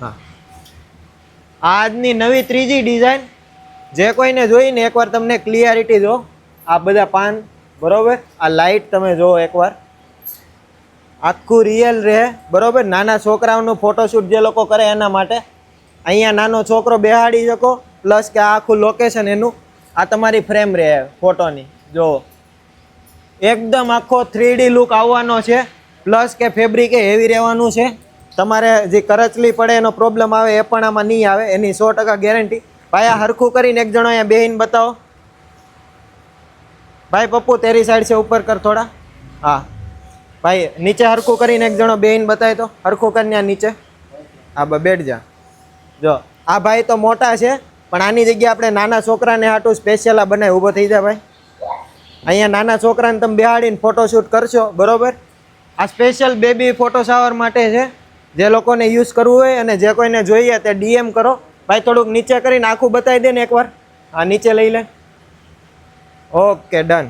હા, આજની નવી ત્રીજી ડિઝાઇન જે કોઈને જોઈને એકવાર તમને ક્લિયરિટી જો. આ બધા પાન બરોબર, આ લાઇટ તમે જો એકવાર, આખું રિયલ રહે બરોબર. નાના છોકરાઓનું ફોટોશૂટ જે લોકો કરે એના માટે અહીંયા નાનો છોકરો બેહાડી શકો, પ્લસ કે આ આખું લોકેશન એનું, આ તમારી ફ્રેમ રહે ફોટોની. જો એકદમ આખો 3D લુક આવવાનો છે, પ્લસ કે ફેબ્રિક એ હેવી રહેવાનું છે. તમારે જે કરચલી પડે એનો પ્રોબ્લેમ આવે એ પણ આમાં નહીં આવે, એની 100% ગેરંટી. ભાઈ આ હરખું કરીને એક જણો અહીંયા બેહીને બતાવો. ભાઈ પપ્પુ તેરી સાઈડ છે, ઉપર કર થોડા. હા ભાઈ નીચે હરખું કરીને એક જણો બેહીને બતાય તો, હરખું કરીને આ નીચે. હા બેઠ જા. જો આ ભાઈ તો મોટા છે, પણ આની જગ્યાએ આપણે નાના છોકરાને હાટું સ્પેશિયલ આ બનાવી. ઊભો થઈ જાય ભાઈ. અહીંયા નાના છોકરાને તમે બેહાડીને ફોટોશૂટ કરશો બરોબર. આ સ્પેશિયલ બેબી ફોટો શાવર માટે છે, જે લોકોને યુઝ કરવું હોય અને જે કોઈને જોઈએ તે DM કરો. ભાઈ થોડુંક નીચે કરીને આખું બતાવી દે ને એકવાર. હા નીચે લઈ લે. Okay done.